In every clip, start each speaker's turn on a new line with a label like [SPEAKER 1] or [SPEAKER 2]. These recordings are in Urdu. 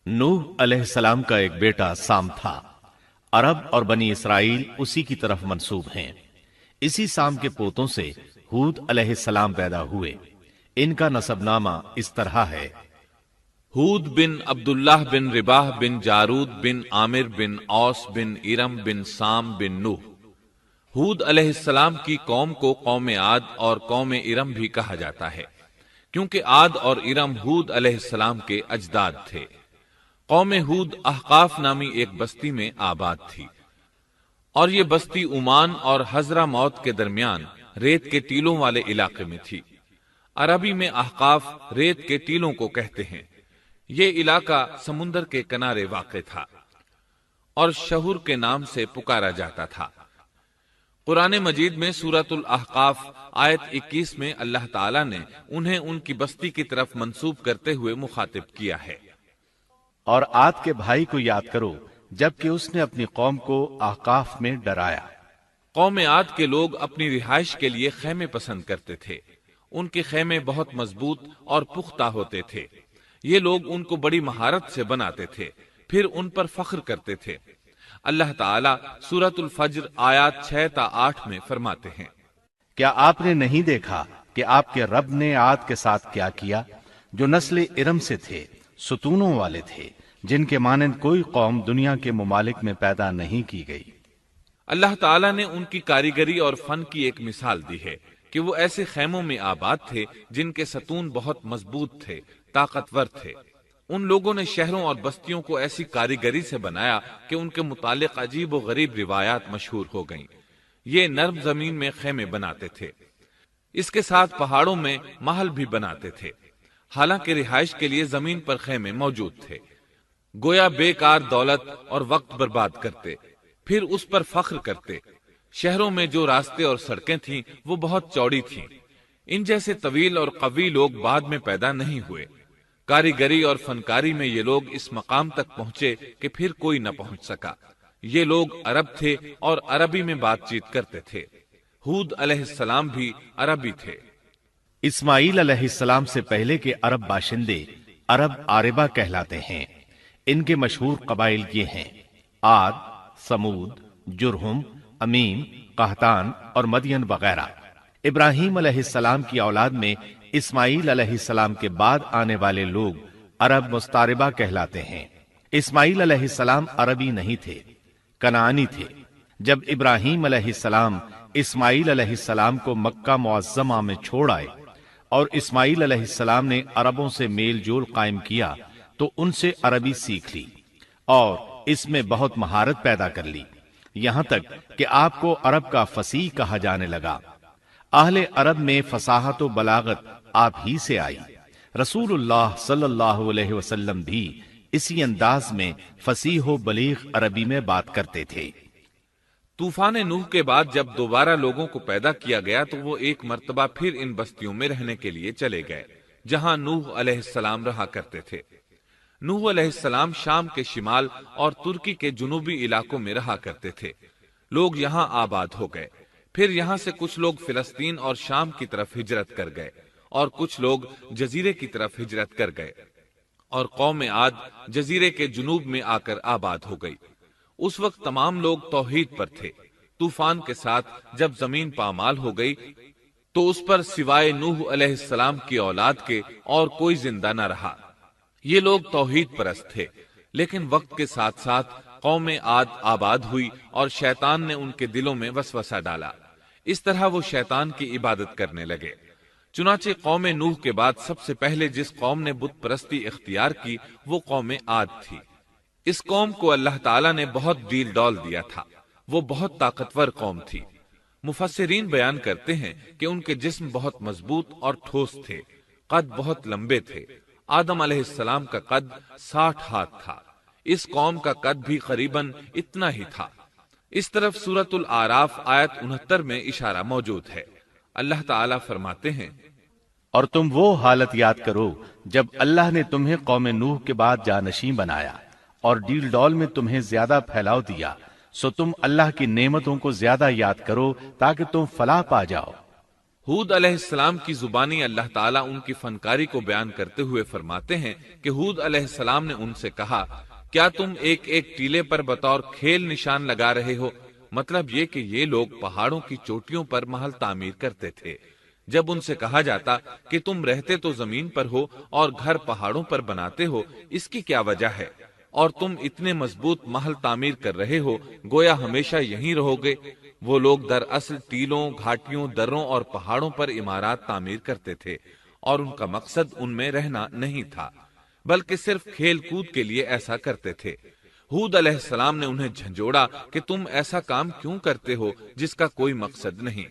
[SPEAKER 1] نوح علیہ السلام کا ایک بیٹا سام تھا۔ عرب اور بنی اسرائیل اسی کی طرف منسوب ہیں۔ اسی سام کے پوتوں سے ہود علیہ السلام پیدا ہوئے۔ ان کا نسب نامہ اس طرح ہے:
[SPEAKER 2] ہود بن عبداللہ بن رباح بن جارود بن عامر بن اوس بن ارم بن سام بن نوح۔ ہود علیہ السلام کی قوم کو قوم عاد اور قوم ارم بھی کہا جاتا ہے، کیونکہ عاد اور ارم ہود علیہ السلام کے اجداد تھے۔ قوم ہود احقاف نامی ایک بستی میں آباد تھی، اور یہ بستی عمان اور حضرہ موت کے درمیان ریت کے ٹیلوں والے علاقے میں تھی۔ عربی میں احقاف ریت کے ٹیلوں کو کہتے ہیں۔ یہ علاقہ سمندر کے کنارے واقع تھا اور شہر کے نام سے پکارا جاتا تھا۔ قرآن مجید میں سورۃ الاحقاف آیت 21 میں اللہ تعالیٰ نے انہیں ان کی بستی کی طرف منسوب کرتے ہوئے مخاطب کیا ہے۔
[SPEAKER 1] اور عاد کے بھائی کو یاد کرو جبکہ اس نے اپنی قوم کو احقاف میں ڈرایا۔
[SPEAKER 2] قوم عاد کے لوگ اپنی رہائش کے لیے خیمے پسند کرتے تھے۔ ان کے خیمے بہت مضبوط اور پختہ ہوتے تھے۔ یہ لوگ ان کو بڑی مہارت سے بناتے تھے، پھر ان پر فخر کرتے تھے۔ اللہ تعالیٰ سورۃ الفجر آیات 6 تا 8 میں فرماتے ہیں:
[SPEAKER 1] کیا آپ نے نہیں دیکھا کہ آپ کے رب نے عاد کے ساتھ کیا کیا، جو نسل ارم سے تھے، ستونوں والے تھے، جن کے مانند کوئی قوم دنیا کے ممالک میں پیدا نہیں کی گئی۔
[SPEAKER 2] اللہ تعالیٰ نے ان کی کاریگری اور فن کی ایک مثال دی ہے کہ وہ ایسے خیموں میں آباد تھے جن کے ستون بہت مضبوط تھے، طاقتور تھے۔ ان لوگوں نے شہروں اور بستیوں کو ایسی کاریگری سے بنایا کہ ان کے متعلق عجیب و غریب روایات مشہور ہو گئیں۔ یہ نرم زمین میں خیمے بناتے تھے، اس کے ساتھ پہاڑوں میں محل بھی بناتے تھے، حالانکہ رہائش کے لیے زمین پر خیمے موجود تھے۔ گویا بیکار دولت اور وقت برباد کرتے، پھر اس پر فخر کرتے۔ شہروں میں جو راستے اور سڑکیں تھیں وہ بہت چوڑی تھیں۔ ان جیسے طویل اور قوی لوگ بعد میں پیدا نہیں ہوئے۔ کاریگری اور فنکاری میں یہ لوگ اس مقام تک پہنچے کہ پھر کوئی نہ پہنچ سکا۔ یہ لوگ عرب تھے اور عربی میں بات چیت کرتے تھے۔ ہود علیہ السلام بھی عربی تھے۔
[SPEAKER 1] اسماعیل علیہ السلام سے پہلے کے عرب باشندے عرب عاربہ کہلاتے ہیں۔ ان کے مشہور قبائل یہ ہیں: عاد، سمود، جرہم، امیم، قحطان اور مدین وغیرہ۔ ابراہیم علیہ السلام کی اولاد میں اسماعیل علیہ السلام کے بعد آنے والے لوگ عرب مستعربہ کہلاتے ہیں۔ اسماعیل علیہ السلام عربی نہیں تھے، کنعانی تھے۔ جب ابراہیم علیہ السلام اسماعیل علیہ السلام کو مکہ معظمہ میں چھوڑ آئے اور اسماعیل علیہ السلام نے عربوں سے میل جول قائم کیا تو ان سے عربی سیکھ لی اور اس میں بہت مہارت پیدا کر لی، یہاں تک کہ آپ کو عرب کا فصیح کہا جانے لگا۔ اہل عرب میں فصاحت و بلاغت آپ ہی سے آئی۔ رسول اللہ صلی اللہ علیہ وسلم بھی اسی انداز میں فصیح و بلیغ عربی میں بات کرتے تھے۔
[SPEAKER 2] طوفان نوح کے بعد جب دوبارہ لوگوں کو پیدا کیا گیا تو وہ ایک مرتبہ پھر ان بستیوں میں رہنے کے لیے چلے گئے جہاں نوح علیہ السلام رہا کرتے تھے۔ نوح علیہ السلام شام کے شمال اور ترکی کے جنوبی علاقوں میں رہا کرتے تھے۔ لوگ یہاں آباد ہو گئے۔ پھر یہاں سے کچھ لوگ فلسطین اور شام کی طرف ہجرت کر گئے اور کچھ لوگ جزیرے کی طرف ہجرت کر گئے، اور قوم عاد جزیرے کے جنوب میں آ کر آباد ہو گئی۔ اس وقت تمام لوگ توحید پر تھے۔ طوفان کے ساتھ جب زمین پامال ہو گئی تو اس پر سوائے نوح علیہ السلام کی اولاد کے اور کوئی زندہ نہ رہا۔ یہ لوگ توحید پرست تھے، لیکن وقت کے ساتھ ساتھ قوم عاد آباد ہوئی اور شیطان نے ان کے دلوں میں وسوسہ ڈالا۔ اس طرح وہ شیطان کی عبادت کرنے لگے۔ چنانچہ قوم نوح کے بعد سب سے پہلے جس قوم نے بت پرستی اختیار کی وہ قوم عاد تھی۔ اس قوم کو اللہ تعالیٰ نے بہت ڈیل ڈول دیا تھا۔ وہ بہت طاقتور قوم تھی۔ مفسرین بیان کرتے ہیں کہ ان کے جسم بہت مضبوط اور ٹھوس تھے، قد بہت لمبے تھے۔ آدم علیہ السلام کا قد 60 ہاتھ تھا۔ اس قوم کا قد بھی قریباً اتنا ہی تھا۔ اس طرف سورۃ الاعراف آیت 69 میں اشارہ موجود ہے۔ اللہ تعالیٰ فرماتے ہیں:
[SPEAKER 1] اور تم وہ حالت یاد کرو جب اللہ نے تمہیں قوم نوح کے بعد جانشین بنایا اور ڈیل ڈول میں تمہیں زیادہ پھیلاؤ دیا، سو تم اللہ کی نعمتوں کو زیادہ یاد کرو تاکہ تم فلاح پا جاؤ۔
[SPEAKER 2] ہود علیہ السلام کی زبانی اللہ تعالیٰ ان کی فنکاری کو بیان کرتے ہوئے فرماتے ہیں کہ ہود علیہ السلام نے ان سے کہا، کیا تم ایک ایک ٹیلے پر بطور کھیل نشان لگا رہے ہو؟ مطلب یہ کہ یہ لوگ پہاڑوں کی چوٹیوں پر محل تعمیر کرتے تھے۔ جب ان سے کہا جاتا کہ تم رہتے تو زمین پر ہو اور گھر پہاڑوں پر بناتے ہو، اس کی کیا وجہ ہے؟ اور تم اتنے مضبوط محل تعمیر کر رہے ہو، گویا ہمیشہ یہیں رہو گے۔ وہ لوگ دراصل ٹیلوں، گھاٹیوں، دروں اور پہاڑوں پر عمارات تعمیر کرتے تھے، اور ان کا مقصد ان میں رہنا نہیں تھا، بلکہ صرف کھیل کود کے لیے ایسا کرتے تھے۔ ہود علیہ السلام نے انہیں جھنجھوڑا کہ تم ایسا کام کیوں کرتے ہو جس کا کوئی مقصد نہیں،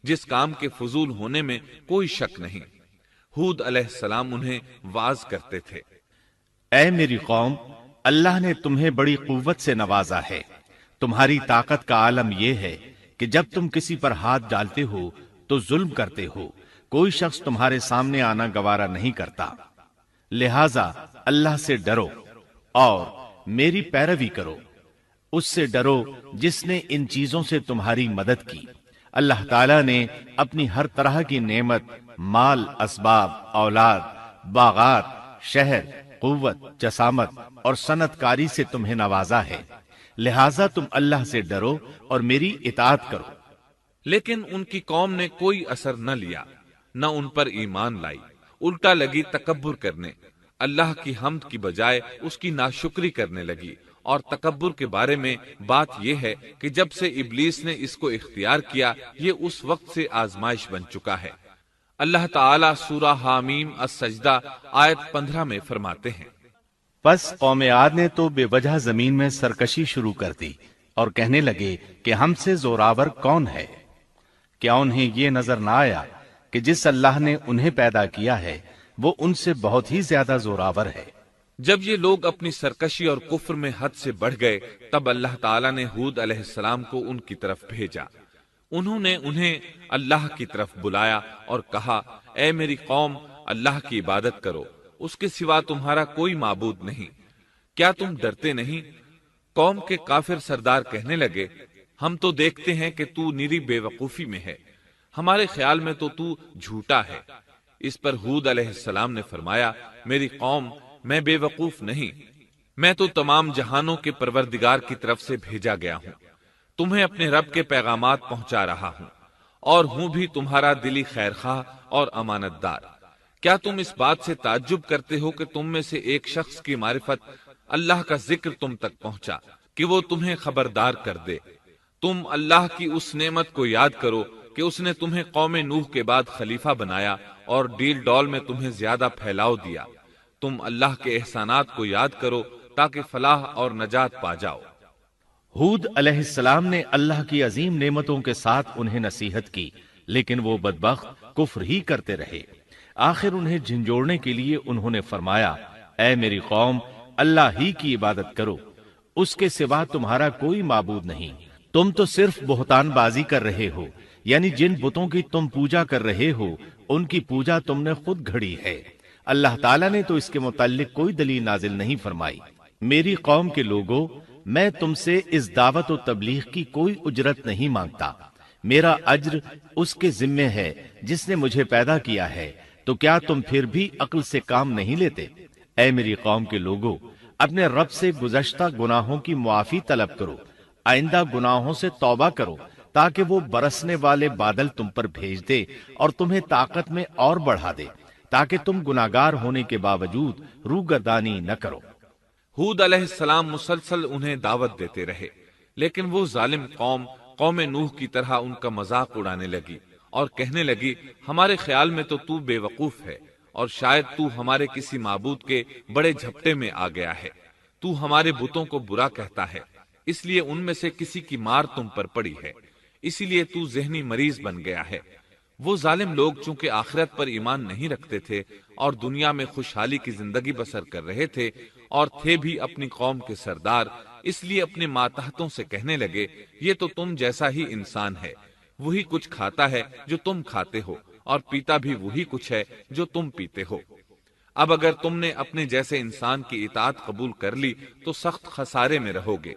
[SPEAKER 2] جس کام کے فضول ہونے میں کوئی شک نہیں۔ ہود علیہ السلام انہیں واعظ کرتے تھے۔
[SPEAKER 1] اے میری قوم، اللہ نے تمہیں بڑی قوت سے نوازا ہے۔ تمہاری طاقت کا عالم یہ ہے کہ جب تم کسی پر ہاتھ ڈالتے ہو تو ظلم کرتے ہو، کوئی شخص تمہارے سامنے آنا گوارا نہیں کرتا۔ لہذا اللہ سے ڈرو اور میری پیروی کرو، اس سے ڈرو جس نے ان چیزوں سے تمہاری مدد کی۔ اللہ تعالیٰ نے اپنی ہر طرح کی نعمت، مال، اسباب، اولاد، باغات، شہر، قوت، جسامت اور صنعت کاری سے تمہیں نوازا ہے، لہذا تم اللہ سے ڈرو اور میری اطاعت کرو۔
[SPEAKER 2] لیکن ان کی قوم نے کوئی اثر نہ لیا، نہ ان پر ایمان لائی، الٹا لگی تکبر کرنے، اللہ کی حمد کی بجائے اس کی ناشکری کرنے لگی۔ اور تکبر کے بارے میں بات یہ ہے کہ جب سے ابلیس نے اس کو اختیار کیا، یہ اس وقت سے آزمائش بن چکا ہے۔ اللہ تعالیٰ سورہ حامیم السجدہ آیت 15 میں فرماتے ہیں،
[SPEAKER 1] پس قوم عاد نے تو بے وجہ زمین میں سرکشی شروع کر دی اور کہنے لگے کہ ہم سے زوراور کون ہے؟ کیا انہیں یہ نظر نہ آیا کہ جس اللہ نے انہیں پیدا کیا ہے وہ ان سے بہت ہی زیادہ زوراور ہے؟
[SPEAKER 2] جب یہ لوگ اپنی سرکشی اور کفر میں حد سے بڑھ گئے، تب اللہ تعالیٰ نے ہود علیہ السلام کو ان کی طرف بھیجا۔ انہوں نے انہیں اللہ کی طرف بلایا اور کہا، اے میری قوم، اللہ کی عبادت کرو، اس کے سوا تمہارا کوئی معبود نہیں۔ کیا تم ڈرتے نہیں؟ قوم کے کافر سردار کہنے لگے، ہم تو دیکھتے ہیں کہ تو نری بے وقوفی میں ہے، ہمارے خیال میں تو جھوٹا ہے۔ اس پر ہود علیہ السلام نے فرمایا، میری قوم، میں بے وقوف نہیں، میں تو تمام جہانوں کے پروردگار کی طرف سے بھیجا گیا ہوں، تمہیں اپنے رب کے پیغامات پہنچا رہا ہوں، اور ہوں بھی تمہارا دلی خیر خواہ اور امانت دار۔ کیا تم اس بات سے تعجب کرتے ہو کہ تم میں سے ایک شخص کی معرفت، اللہ کا ذکر تم تک پہنچا کہ وہ تمہیں خبردار کر دے؟ تم اللہ کی اس نعمت کو یاد کرو کہ اس نے تمہیں قوم نوح کے بعد خلیفہ بنایا اور ڈیل ڈول میں تمہیں زیادہ پھیلاؤ دیا۔ تم اللہ کے احسانات کو یاد کرو تاکہ فلاح اور نجات پا جاؤ۔
[SPEAKER 1] ہود علیہ السلام نے اللہ کی عظیم نعمتوں کے ساتھ انہیں نصیحت کی، لیکن وہ بدبخت کفر ہی کرتے رہے۔ آخر انہیں جھنجھوڑنے کے لیے انہوں نے فرمایا، اے میری قوم، اللہ ہی کی عبادت کرو، اس کے سوا تمہارا کوئی معبود نہیں۔ تم تو صرف بہتان بازی کر رہے ہو، یعنی جن بتوں کی تم پوجا کر رہے ہو ان کی پوجا تم نے خود گھڑی ہے۔ اللہ تعالیٰ نے تو اس کے متعلق کوئی دلیل نازل نہیں فرمائی۔ میری قوم کے لوگوں، میں تم سے اس دعوت و تبلیغ کی کوئی اجرت نہیں مانگتا، میرا اجر اس کے ذمے ہے جس نے مجھے پیدا کیا ہے، تو کیا تم پھر بھی عقل سے کام نہیں لیتے؟ اے میری قوم کے لوگوں، اپنے رب سے گزشتہ گناہوں کی معافی طلب کرو، آئندہ گناہوں سے توبہ کرو، تاکہ وہ برسنے والے بادل تم پر بھیج دے اور تمہیں طاقت میں اور بڑھا دے، تاکہ تم گناہگار ہونے کے باوجود روگردانی نہ کرو۔
[SPEAKER 2] ہود علیہ السلام مسلسل انہیں دعوت دیتے رہے، لیکن وہ ظالم قوم نوح کی طرح ان کا مذاق اڑانے لگی اور کہنے لگی، ہمارے خیال میں تو بے وقوف ہے، اور شاید تو ہمارے کسی معبود کے بڑے جھپٹے میں آ گیا ہے، تو ہمارے بتوں کو برا کہتا ہے، اس لیے ان میں سے کسی کی مار تم پر پڑی ہے، اسی لیے تو ذہنی مریض بن گیا ہے۔ وہ ظالم لوگ چونکہ آخرت پر ایمان نہیں رکھتے تھے اور دنیا میں خوشحالی کی زندگی بسر کر رہے تھے، اور تھے بھی اپنی قوم کے سردار، اس لیے اپنے ماتحتوں سے کہنے لگے، یہ تو تم جیسا ہی انسان ہے، وہی کچھ کھاتا ہے جو تم کھاتے ہو، اور پیتا بھی وہی کچھ ہے جو تم پیتے ہو۔ اب اگر تم نے اپنے جیسے انسان کی اطاعت قبول کر لی تو سخت خسارے میں رہو گے،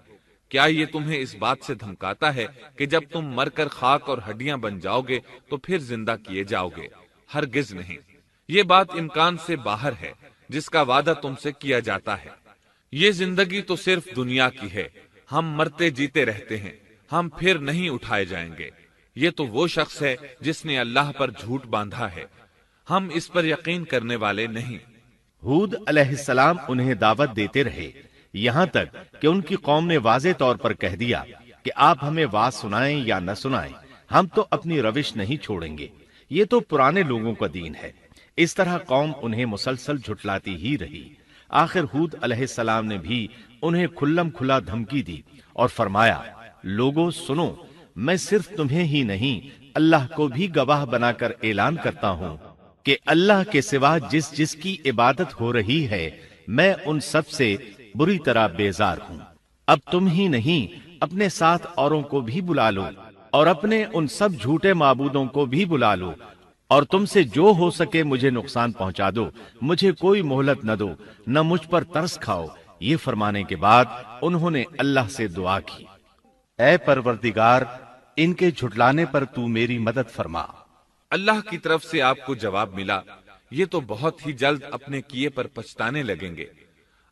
[SPEAKER 2] کیا یہ تمہیں اس بات سے دھمکاتا ہے کہ جب تم مر کر خاک اور ہڈیاں بن جاؤ گے تو پھر زندہ کیے جاؤ گے؟ ہرگز نہیں، یہ بات امکان سے باہر ہے جس کا وعدہ تم سے کیا جاتا ہے۔ یہ زندگی تو صرف دنیا کی ہے، ہم مرتے جیتے رہتے ہیں، ہم پھر نہیں اٹھائے جائیں گے۔ یہ تو وہ شخص ہے جس نے اللہ پر جھوٹ باندھا ہے، ہم اس پر یقین کرنے والے نہیں۔
[SPEAKER 1] ہود علیہ السلام انہیں دعوت دیتے رہے یہاں تک کہ ان کی قوم نے واضح طور پر کہہ دیا کہ آپ ہمیں واز سنائیں یا نہ سنائیں، ہم تو اپنی روش نہیں چھوڑیں گے، یہ تو پرانے لوگوں کا دین ہے۔ اس طرح قوم انہیں مسلسل جھٹلاتی ہی رہی۔ آخر ہود علیہ السلام نے بھی انہیں کھلم کھلا دھمکی دی اور فرمایا، لوگوں سنو، میں صرف تمہیں ہی نہیں اللہ کو بھی گواہ بنا کر اعلان کرتا ہوں کہ اللہ کے سوا جس کی عبادت ہو رہی ہے میں ان سب سے بری طرح بیزار ہوں۔ اب تم ہی نہیں اپنے ساتھ اوروں کو بھی بلا لو اور اپنے ان سب جھوٹے معبودوں کو بھی بلا لو، اور تم سے جو ہو سکے مجھے نقصان پہنچا دو، مجھے کوئی مہلت نہ دو، نہ مجھ پر ترس کھاؤ۔ یہ فرمانے کے بعد انہوں نے اللہ سے دعا کی، اے پروردگار، ان کے جھٹلانے پر تو میری مدد فرما۔
[SPEAKER 2] اللہ کی طرف سے آپ کو جواب ملا، یہ تو بہت ہی جلد اپنے کیے پر پچھتانے لگیں گے۔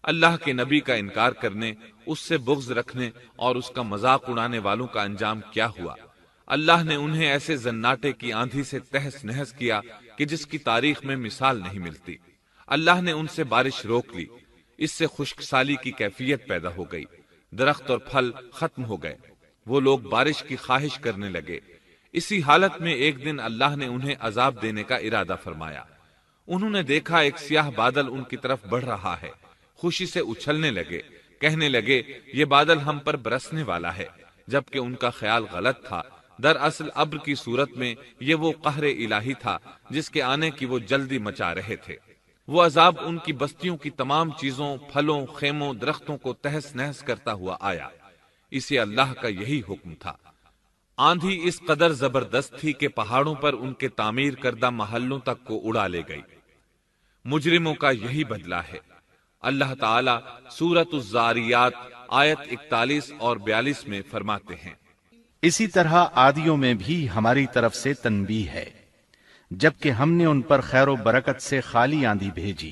[SPEAKER 2] اللہ کے نبی کا انکار کرنے، اس سے بغض رکھنے اور اس کا مذاق اڑانے والوں کا انجام کیا ہوا؟ اللہ نے انہیں ایسے زناٹے کی آندھی سے تہس نہس کیا کہ جس کی تاریخ میں مثال نہیں ملتی۔ اللہ نے ان سے بارش روک لی، اس سے خشک سالی کی کیفیت پیدا ہو گئی، درخت اور پھل ختم ہو گئے، وہ لوگ بارش کی خواہش کرنے لگے۔ اسی حالت میں ایک دن اللہ نے انہیں عذاب دینے کا ارادہ فرمایا۔ انہوں نے دیکھا ایک سیاہ بادل ان کی طرف بڑھ رہا ہے، خوشی سے اچھلنے لگے، کہنے لگے یہ بادل ہم پر برسنے والا ہے، جبکہ ان کا خیال غلط تھا۔ دراصل ابر کی صورت میں یہ وہ قہر الہی تھا جس کے آنے کی وہ جلدی مچا رہے تھے۔ وہ عذاب ان کی بستیوں کی تمام چیزوں، پھلوں، خیموں، درختوں کو تہس نہس کرتا ہوا آیا۔ اسے اللہ کا یہی حکم تھا۔ آندھی اس قدر زبردست تھی کہ پہاڑوں پر ان کے تعمیر کردہ محلوں تک کو اڑا لے گئی۔ مجرموں کا یہی بدلہ ہے۔ اللہ تعالی سورۃ الزاریات آیت 41 اور 42 میں فرماتے ہیں،
[SPEAKER 1] اسی طرح عادیوں میں بھی ہماری طرف سے تنبیہ ہے، جبکہ ہم نے ان پر خیر و برکت سے خالی آندھی بھیجی،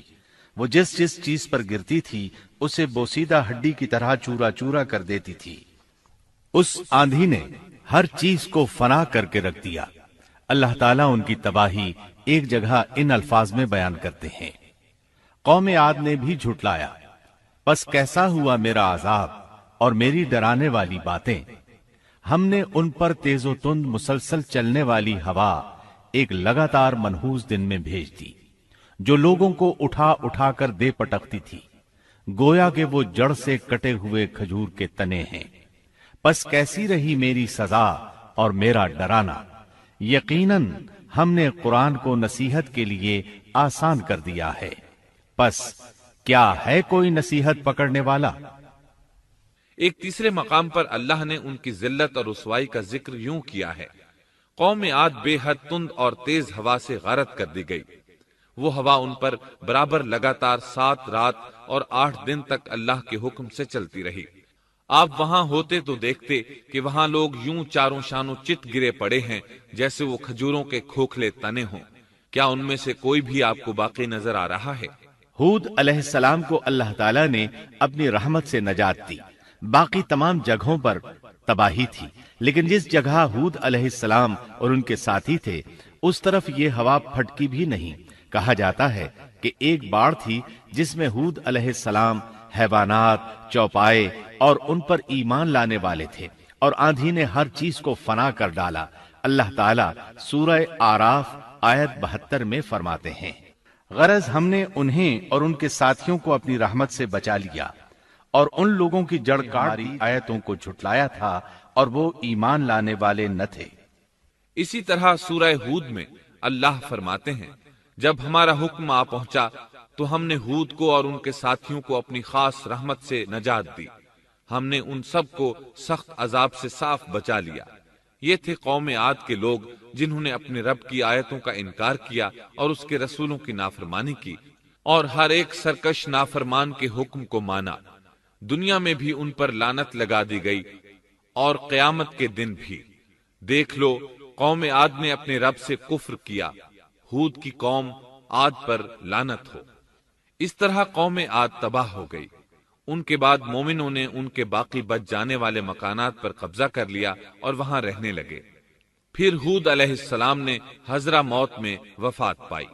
[SPEAKER 1] وہ جس چیز پر گرتی تھی اسے بوسیدہ ہڈی کی طرح چورا چورا کر دیتی تھی۔ اس آندھی نے ہر چیز کو فنا کر کے رکھ دیا۔ اللہ تعالیٰ ان کی تباہی ایک جگہ ان الفاظ میں بیان کرتے ہیں، قوم عاد نے بھی جھٹلایا، پس کیسا ہوا میرا عذاب اور میری ڈرانے والی باتیں۔ ہم نے ان پر تیز و تند مسلسل چلنے والی ہوا ایک لگاتار منحوس دن میں بھیج دی، جو لوگوں کو اٹھا اٹھا کر دے پٹکتی تھی، گویا کہ وہ جڑ سے کٹے ہوئے کھجور کے تنے ہیں۔ پس کیسی رہی میری سزا اور میرا ڈرانا۔ یقیناً ہم نے قرآن کو نصیحت کے لیے آسان کر دیا ہے، پس کیا ہے کوئی نصیحت پکڑنے والا؟
[SPEAKER 2] ایک تیسرے مقام پر اللہ نے ان کی ذلت اور رسوائی کا ذکر یوں کیا ہے، قوم عاد بے حد تند اور تیز ہوا سے غارت کر دی گئی۔ وہ ہوا ان پر برابر لگاتار 7 رات اور 8 دن تک اللہ کے حکم سے چلتی رہی۔ آپ وہاں ہوتے تو دیکھتے کہ وہاں لوگ یوں چاروں شانوں چت گرے پڑے ہیں جیسے وہ کھجوروں کے کھوکھلے تنے ہوں۔ کیا ان میں سے کوئی بھی آپ کو باقی نظر آ رہا ہے؟
[SPEAKER 1] ہود علیہ السلام کو اللہ تعالیٰ نے اپنی رحمت سے نجات دی، باقی تمام جگہوں پر تباہی تھی، لیکن جس جگہ ہود علیہ السلام اور ان کے ساتھی تھے اس طرف یہ ہوا پھٹکی بھی نہیں۔ کہا جاتا ہے کہ ایک باڑ تھی جس میں ہود علیہ السلام، حیوانات، چوپائے اور ان پر ایمان لانے والے تھے، اور آندھی نے ہر چیز کو فنا کر ڈالا۔ اللہ تعالیٰ سورہ آراف آیت 72 میں فرماتے ہیں، غرض ہم نے انہیں اور ان کے ساتھیوں کو اپنی رحمت سے بچا لیا اور ان لوگوں کی جڑ کاٹ دی آیتوں کو جھٹلایا تھا اور وہ ایمان لانے والے نہ تھے۔
[SPEAKER 2] اسی طرح سورہ ہود میں اللہ فرماتے ہیں، جب ہمارا حکم آ پہنچا تو ہم نے ہود کو اور ان کے ساتھیوں کو اپنی خاص رحمت سے نجات دی، ہم نے ان سب کو سخت عذاب سے صاف بچا لیا۔ یہ تھے قوم عاد کے لوگ جنہوں نے اپنے رب کی آیتوں کا انکار کیا اور اس کے رسولوں کی نافرمانی کی، اور ہر ایک سرکش نافرمان کے حکم کو مانا۔ دنیا میں بھی ان پر لعنت لگا دی گئی اور قیامت کے دن بھی۔ دیکھ لو قوم عاد نے اپنے رب سے کفر کیا، ہود کی قوم عاد پر لعنت ہو۔ اس طرح قوم عاد تباہ ہو گئی۔ ان کے بعد مومنوں نے ان کے باقی بچ جانے والے مکانات پر قبضہ کر لیا اور وہاں رہنے لگے۔ پھر ہود علیہ السلام نے حضرہ موت میں وفات پائی۔